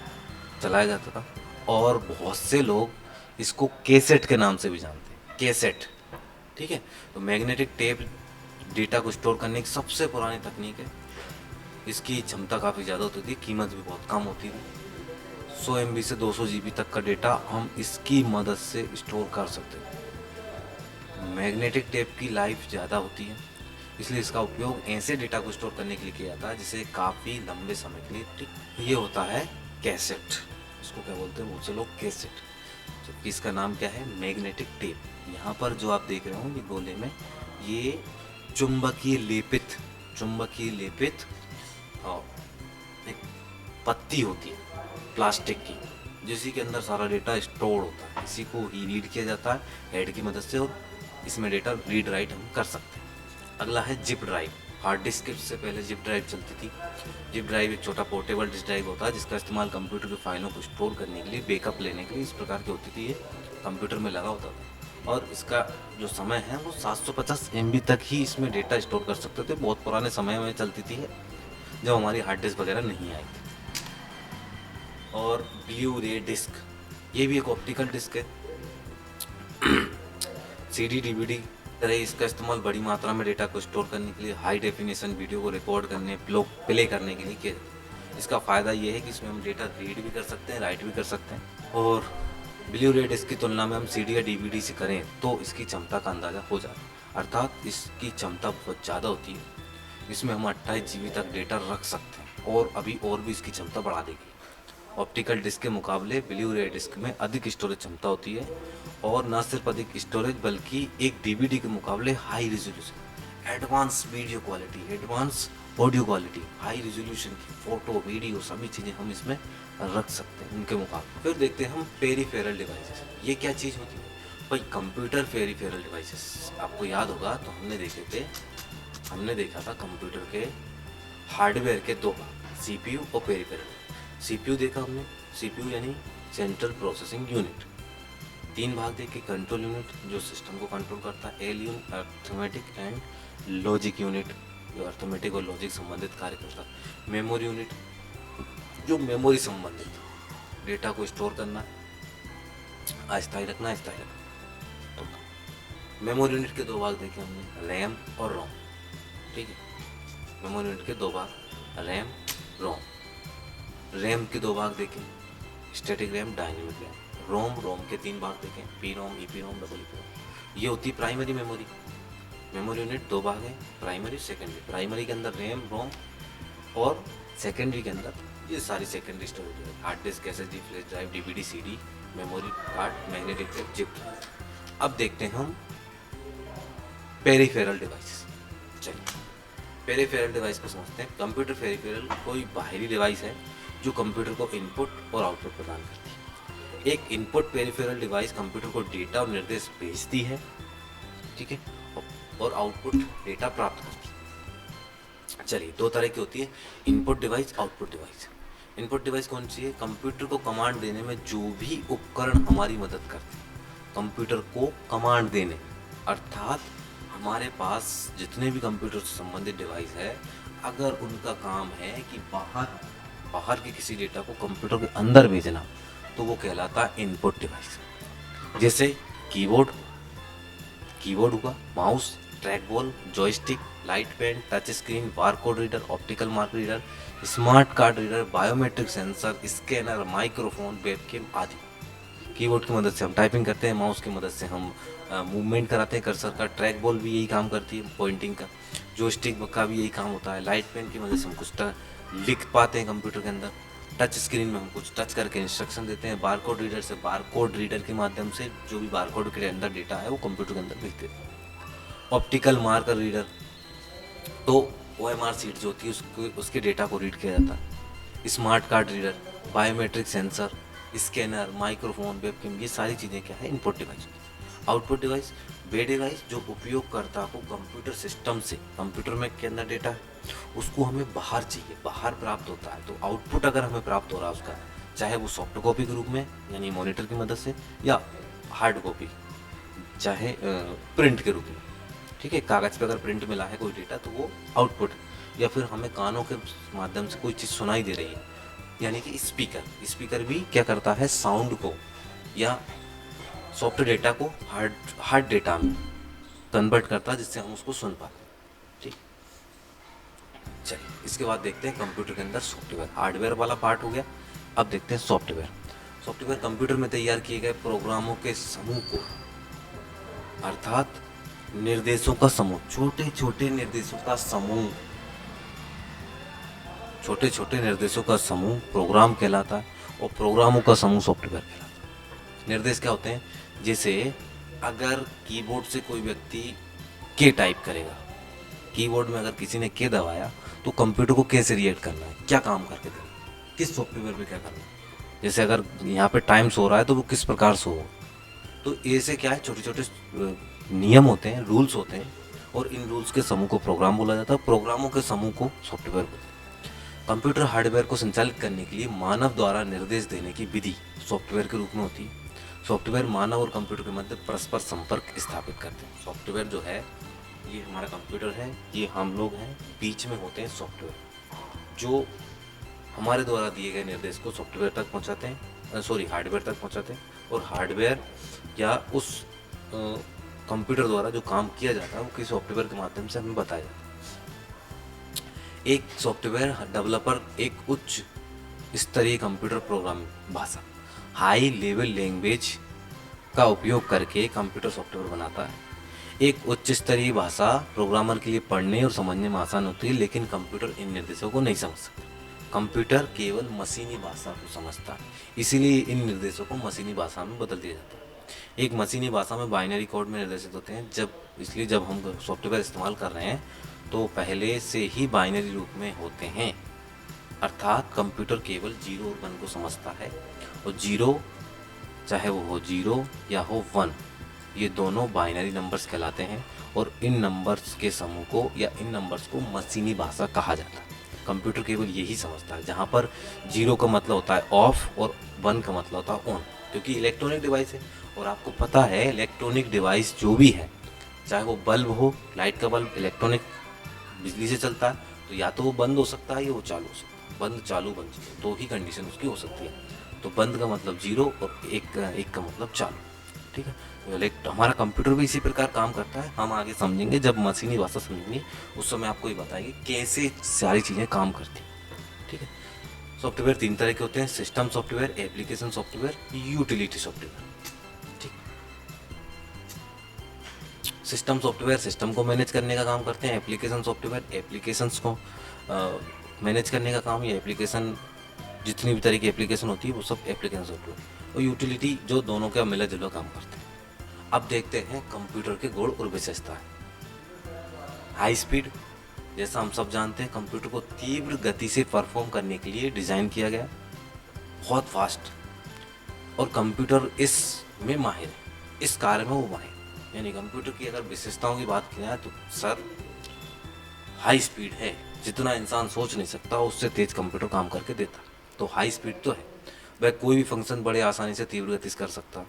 चलाया जाता था और बहुत से लोग इसको कैसेट के नाम से भी जानते हैं, कैसेट। ठीक है, तो मैग्नेटिक टेप डेटा को स्टोर करने की सबसे पुरानी तकनीक है। इसकी क्षमता काफ़ी ज़्यादा होती थी, कीमत भी बहुत कम होती थी। 100 MB से 200 GB तक का डेटा हम इसकी मदद से स्टोर कर सकते हैं। मैग्नेटिक टेप की लाइफ ज़्यादा होती है, इसलिए इसका उपयोग ऐसे डेटा को स्टोर करने के लिए किया जाता है जिसे काफ़ी लंबे समय के लिए। ठीक, ये होता है कैसेट। इसको क्या बोलते हैं बहुत से लोग? कैसेट। जबकि इसका नाम क्या है? Magnetic tape. यहाँ पर जो आप देख रहे हो ये गोले में, ये चुंबकीय लेपित एक पत्ती होती है प्लास्टिक की, जिसी के अंदर सारा डेटा स्टोर होता है। इसी को ही रीड किया जाता है हेड की मदद से और इसमें डेटा रीड राइट हम कर सकते हैं। अगला है जिप ड्राइव। हार्ड डिस्क से पहले जिप ड्राइव चलती थी। जिप ड्राइव एक छोटा पोर्टेबल डिस्क ड्राइव होता है जिसका इस्तेमाल कंप्यूटर की फाइलों को स्टोर करने के लिए, बैकअप लेने के लिए इस प्रकार की होती थी। ये कंप्यूटर में लगा होता था और इसका जो समय है वो 750 MB तक ही इसमें डेटा स्टोर कर सकते थे। बहुत पुराने समय में चलती थी जब हमारी हार्ड डिस्क वगैरह नहीं आई थी। और ब्लू रे डिस्क, ये भी एक ऑप्टिकल डिस्क है। CD DVD तरह इसका इस्तेमाल बड़ी मात्रा में डेटा को स्टोर करने के लिए, हाई डेफिनेशन वीडियो को रिकॉर्ड करने, प्ले करने के लिए किया जाता है। इसका फ़ायदा ये है कि इसमें हम डेटा रीड भी कर सकते हैं, राइट भी कर सकते हैं। और ब्लू रे डिस्क की तुलना में हम CD या DVD से करें तो इसकी क्षमता का अंदाज़ा हो जाता है। अर्थात इसकी क्षमता बहुत ज़्यादा होती है। इसमें हम 28 GB तक डेटा रख सकते हैं और अभी और भी इसकी क्षमता बढ़ा देगी। ऑप्टिकल डिस्क के मुकाबले ब्लू रे डिस्क में अधिक स्टोरेज क्षमता होती है और न सिर्फ अधिक स्टोरेज बल्कि एक DVD के मुकाबले high resolution, advance video quality, advance audio quality, high resolution की फ़ोटो, वीडियो सभी चीज़ें हम इसमें रख सकते हैं उनके मुकाबले। फिर देखते हैं हम पेरीफेरल डिवाइसेस। ये क्या चीज़ होती है भाई? Computer peripheral devices. आपको याद होगा तो हमने देखा था कंप्यूटर के हार्डवेयर के दो भाग, CPU और पेरीफेरल। CPU देखा हमने, CPU यानी सेंट्रल प्रोसेसिंग यूनिट। 3 भाग देखे, कंट्रोल यूनिट जो सिस्टम को कंट्रोल करता है, LU arithmetic and logic unit जो अर्थमेटिक और लॉजिक संबंधित कार्य करता है, मेमोरी यूनिट जो मेमोरी संबंधित डेटा को स्टोर करना, अस्थायी रखना। तो मेमोरी यूनिट के 2 भाग देखे हमने, रैम और रोम। ठीक है, मेमोरी यूनिट के 2 भाग, रैम, रोम। रैम के 2 भाग देखें, स्टैटिक रैम, डायनेमिक रैम। रोम के 3 भाग देखें, PROM, EPROM, EEPROM। ये होती प्राइमरी मेमोरी। मेमोरी यूनिट 2 भाग है, प्राइमरी, सेकेंडरी। प्राइमरी के अंदर रैम, रोम और सेकेंडरी के अंदर ये सारी सेकेंडरी स्टोरेज है, hard disc, SSD, flash drive, DVD, CD memory card, magnetic tape, chip. अब देखते हैं हम पेरिफेरल डिवाइस। चलिए पेरिफेरल डिवाइस को समझते हैं। कंप्यूटर पेरिफेरल कोई बाहरी डिवाइस है जो कंप्यूटर को इनपुट और आउटपुट प्रदान करती है। एक इनपुट पेरिफेरल डिवाइस कंप्यूटर को डेटा और निर्देश भेजती है, ठीक है, और आउटपुट डेटा प्राप्त करती है। चलिए दो तरह की होती है, input device, output device. Input device कौन सी है? कंप्यूटर को कमांड देने में जो भी उपकरण हमारी मदद करते हैं कंप्यूटर को कमांड देने, अर्थात हमारे पास जितने भी कंप्यूटर से संबंधित डिवाइस है, अगर उनका काम है कि बाहर के किसी डेटा को कंप्यूटर के अंदर भेजना, तो वो कहलाता है इनपुट डिवाइस। जैसे कीबोर्ड हुआ, mouse, track ball, joystick, light pen, touch screen, barcode reader, optical mark reader, smart card reader, biometric sensor, scanner, microphone, webcam आदि। कीबोर्ड की मदद से हम टाइपिंग करते हैं, माउस की मदद से हम मूवमेंट कराते हैं कर्सर का, ट्रैक बॉल भी यही काम करती है पॉइंटिंग का, जॉयस्टिक का भी यही काम होता है, लाइट पेन की मदद से हम कुछ लिख पाते हैं कंप्यूटर के अंदर, टच स्क्रीन में हम कुछ टच करके इंस्ट्रक्शन देते हैं, बारकोड रीडर से बारकोड रीडर के माध्यम से जो भी बारकोड के अंदर डेटा है वो कंप्यूटर के अंदर भेज देते हैं। ऑप्टिकल मार्कर रीडर, तो OMR सीट जो होती है उसके डेटा को रीड किया जाता है। Smart card reader, biometric sensor, scanner, microphone, webcam, ये सारी चीज़ें क्या है? Input device. आउटपुट डिवाइस, वे डिवाइस जो उपयोगकर्ता को कंप्यूटर सिस्टम से, कंप्यूटर में के अंदर डेटा है उसको हमें बाहर चाहिए, बाहर प्राप्त होता है, तो आउटपुट अगर हमें प्राप्त हो रहा है उसका, चाहे वो सॉफ्ट कॉपी के रूप में यानी मॉनिटर की मदद से, या हार्ड कॉपी चाहे प्रिंट के रूप में, ठीक है, कागज़ पे अगर प्रिंट मिला है कोई डेटा तो वो आउटपुट, या फिर हमें कानों के माध्यम से कोई चीज़ सुनाई दे रही है यानी कि स्पीकर भी क्या करता है? साउंड को या सॉफ्ट डेटा को हार्ड डेटा में कन्वर्ट करता है जिससे हम उसको सुन पाते हैं, ठीक। चलिए इसके बाद देखते हैं कंप्यूटर के अंदर सॉफ्टवेयर। हार्डवेयर वाला पार्ट हो गया, अब देखते हैं सॉफ्टवेयर कंप्यूटर में तैयार किए गए प्रोग्रामों के समूह को, अर्थात निर्देशों का समूह, छोटे छोटे निर्देशों का समूह प्रोग्राम कहलाता है, और प्रोग्रामों का समूह सॉफ्टवेयर कहलाता है। निर्देश क्या होते हैं? जैसे अगर कीबोर्ड से कोई व्यक्ति के टाइप करेगा, कीबोर्ड में अगर किसी ने के दबाया तो कंप्यूटर को कैसे रिएक्ट करना है, क्या काम करके देना, किस सॉफ्टवेयर पे क्या करना है। जैसे अगर यहाँ पे टाइम सो रहा है तो वो किस प्रकार सो हो, तो ऐसे क्या है, छोटे छोटे नियम होते हैं, रूल्स होते हैं, और इन रूल्स के समूह को प्रोग्राम बोला जाता है, प्रोग्रामों के समूह को सॉफ्टवेयर बोलते हैं। कंप्यूटर हार्डवेयर को संचालित करने के लिए मानव द्वारा निर्देश देने की विधि सॉफ्टवेयर के रूप में होती है। सॉफ्टवेयर मानव और कंप्यूटर के मध्य परस्पर संपर्क स्थापित करते हैं। सॉफ्टवेयर जो है, ये हमारा कंप्यूटर है, ये हम लोग हैं, बीच में होते हैं सॉफ्टवेयर जो हमारे द्वारा दिए गए निर्देश को सॉफ्टवेयर तक पहुंचाते हैं, हार्डवेयर तक पहुंचाते हैं, और हार्डवेयर या उस कंप्यूटर द्वारा जो काम किया जाता है वो किसी सॉफ्टवेयर के माध्यम से हमें बताया जाता है। एक सॉफ्टवेयर डेवलपर एक उच्च स्तरीय कंप्यूटर प्रोग्रामिंग भाषा, हाई लेवल लैंग्वेज का उपयोग करके कंप्यूटर सॉफ्टवेयर बनाता है। एक उच्च स्तरीय भाषा प्रोग्रामर के लिए पढ़ने और समझने में आसान होती है, लेकिन कंप्यूटर इन निर्देशों को नहीं समझ सकता। कंप्यूटर केवल मशीनी भाषा को समझता है, इसीलिए इन निर्देशों को मशीनी भाषा में बदल दिया जाता है। एक मशीनी भाषा में बाइनरी कोड में निर्देशित होते हैं, जब हम सॉफ्टवेयर इस्तेमाल कर रहे हैं तो पहले से ही बाइनरी रूप में होते हैं, अर्थात कंप्यूटर केवल 0 और 1 को समझता है, और 0 चाहे वो हो 0 या हो 1, ये दोनों बाइनरी नंबर्स कहलाते हैं, और इन नंबर्स के समूह को या इन नंबर्स को मशीनी भाषा कहा जाता है। कंप्यूटर केवल यही समझता है, जहाँ पर 0 का मतलब होता है ऑफ और 1 का मतलब होता है ऑन, क्योंकि इलेक्ट्रॉनिक डिवाइस है। और आपको पता है इलेक्ट्रॉनिक डिवाइस जो भी है, चाहे वो बल्ब हो, लाइट का बल्ब इलेक्ट्रॉनिक बिजली से चलता है, तो या तो वो बंद हो सकता है या वो चालू हो सकता है, बंद चालू दो ही कंडीशन उसकी हो सकती है। तो बंद का मतलब 0 और एक का मतलब चालू, ठीक है। तो हमारा कंप्यूटर भी इसी प्रकार काम करता है। हम आगे समझेंगे, जब मशीनी भाषा समझेंगे उस समय आपको ये बताएंगे कैसे सारी चीज़ें काम करती हैं, ठीक है। सॉफ्टवेयर 3 तरह के होते हैं, system software, application software, utility software, ठीक। सिस्टम सॉफ्टवेयर सिस्टम को मैनेज करने का काम करते हैं, एप्लीकेशन सॉफ्टवेयर एप्लीकेशंस को मैनेज करने का काम, या एप्लीकेशन जितनी भी तरह की एप्लीकेशन होती है वो सब एप्लीकेशन सॉफ्टवेयर। और यूटिलिटी जो दोनों का मिला जुला काम करते हैं। अब देखते हैं कंप्यूटर के गुण और विशेषताएं। हाई स्पीड, जैसा हम सब जानते हैं कंप्यूटर को तीव्र गति से परफॉर्म करने के लिए डिज़ाइन किया गया, बहुत फास्ट, और कंप्यूटर इस में माहिर है, इस कार्य में वो माहिर। यानी कंप्यूटर की अगर विशेषताओं की बात की जाए तो सर हाई स्पीड है, जितना इंसान सोच नहीं सकता उससे तेज कंप्यूटर काम करके देता। तो हाई स्पीड तो है, वह कोई भी फंक्शन बड़े आसानी से तीव्र गति से कर सकता,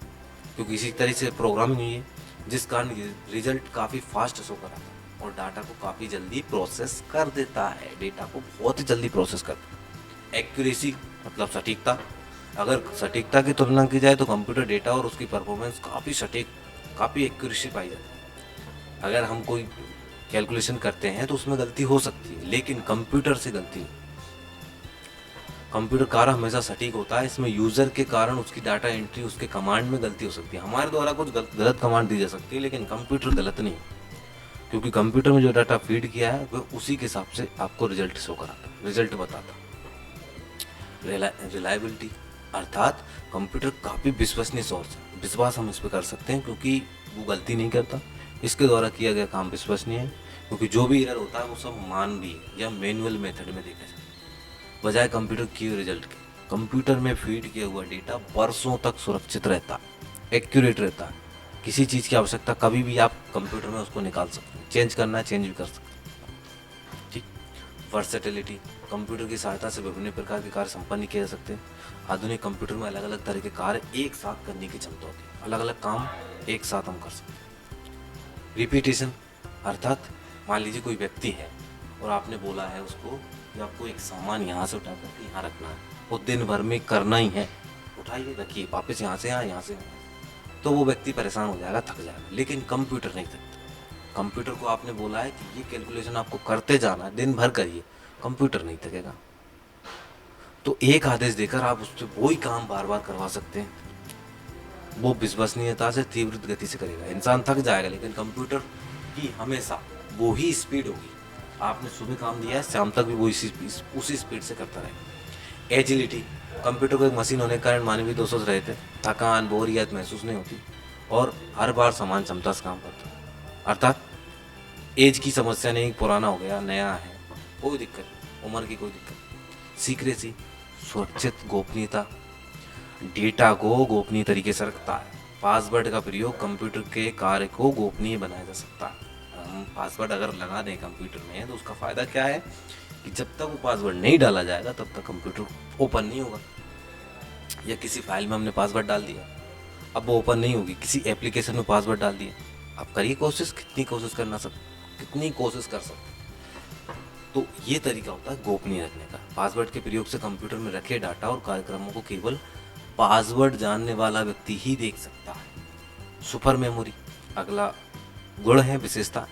क्योंकि इसी तरह से प्रोग्रामिंग हुई है, जिस कारण रिजल्ट काफ़ी फास्ट शो कराता है और डाटा को काफ़ी जल्दी प्रोसेस कर देता है, डेटा को बहुत ही जल्दी प्रोसेस करता है। एक्यूरेसी मतलब सटीकता, अगर सटीकता की तुलना की जाए तो कंप्यूटर डेटा और उसकी परफॉर्मेंस काफ़ी सटीक, काफ़ी एक्यूरेसी पाई जाती है। अगर हम कोई कैलकुलेशन करते हैं तो उसमें गलती हो सकती है, लेकिन कंप्यूटर से गलती नहीं। कंप्यूटर कार्य हमेशा सटीक होता है, इसमें यूज़र के कारण उसकी डाटा एंट्री, उसके कमांड में गलती हो सकती है। हमारे द्वारा कुछ गलत कमांड दी जा सकती है, लेकिन कंप्यूटर गलत नहीं, क्योंकि कंप्यूटर में जो डाटा फीड किया है वह उसी के हिसाब से आपको रिजल्ट शो कराता, रिजल्ट बताता। रिलायबिलिटी अर्थात कंप्यूटर काफ़ी विश्वसनीय सोर्स है, विश्वास हम इस पर कर सकते हैं क्योंकि वो गलती नहीं करता, इसके द्वारा किया गया काम विश्वसनीय है, क्योंकि जो भी एरर होता है वो सब मानवीय या मैनुअल मेथड में देखा जाता है, बजाय कंप्यूटर किए रिजल्ट के। कंप्यूटर में फीड किया हुआ डेटा वर्षों तक सुरक्षित रहता, एक्यूरेट रहता है। किसी चीज़ की आवश्यकता कभी भी आप कंप्यूटर में उसको निकाल सकते हैं, चेंज करना है चेंज भी कर सकते हैं। ठीक। वर्सेटिलिटी, कंप्यूटर की सहायता से विभिन्न प्रकार के कार्य संपन्न किए जा सकते हैं। आधुनिक कंप्यूटर में अलग अलग तरह के कार्य एक साथ करने की क्षमता होती है, अलग अलग काम एक साथ हम कर सकते हैं। रिपीटेशन अर्थात मान लीजिए कोई व्यक्ति है और आपने बोला है उसको कि आपको एक सामान यहाँ से उठा करके यहाँ रखना है, वो दिन भर में करना ही है, उठाइए रखिए, वापस यहाँ से यहाँ से, तो वो व्यक्ति परेशान हो जाएगा, थक जाएगा। लेकिन कंप्यूटर नहीं थकता। कंप्यूटर को आपने बोला है कि ये कैलकुलेशन आपको करते जाना है, दिन भर करिए, कंप्यूटर नहीं थकेगा। तो एक आदेश देकर आप उससे वही काम बार बार करवा सकते हैं, वो विश्वसनीयता से तीव्र गति से करेगा। इंसान थक जाएगा, लेकिन कंप्यूटर की हमेशा वो ही स्पीड होगी। आपने सुबह काम दिया है, शाम तक भी वो उसी स्पीड से करता रहेगा। एजिलिटी, कंप्यूटर को एक मशीन होने के कारण मानवीय दोषों से रहे थे, थकान, बोरियत महसूस नहीं होती और हर बार समान क्षमता से काम करता है। अर्थात एज की समस्या नहीं, पुराना हो गया नया है, कोई दिक्कत नहीं, उम्र की कोई दिक्कत नहीं। सीक्रेसी, सुरक्षित गोपनीयता, डेटा को गोपनीय तरीके से रखता है। पासवर्ड का प्रयोग कंप्यूटर के कार्य को गोपनीय बनाया जा सकता है। हम पासवर्ड अगर लगा दें कंप्यूटर में तो उसका फ़ायदा क्या है कि जब तक वो पासवर्ड नहीं डाला जाएगा तब तक कंप्यूटर ओपन नहीं होगा। या किसी फाइल में हमने पासवर्ड डाल दिया, अब वो ओपन नहीं होगी। किसी एप्लीकेशन में पासवर्ड डाल दिया, आप करिए कोशिश, कितनी कोशिश कर सकते। तो ये तरीका होता है गोपनीय रखने का। पासवर्ड के प्रयोग से कंप्यूटर में रखे डाटा और कार्यक्रमों को केवल पासवर्ड जानने वाला व्यक्ति ही देख सकता है। सुपर मेमोरी अगला गुण है, विशेषता।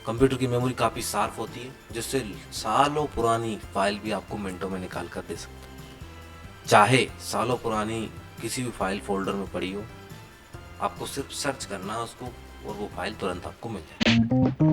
कंप्यूटर की मेमोरी काफ़ी शार्प होती है, जिससे सालों पुरानी फाइल भी आपको मिनटों में निकाल कर दे सकता है। चाहे सालों पुरानी किसी भी फाइल फोल्डर में पड़ी हो, आपको सिर्फ सर्च करना है उसको और वो फाइल तुरंत आपको मिल जाए।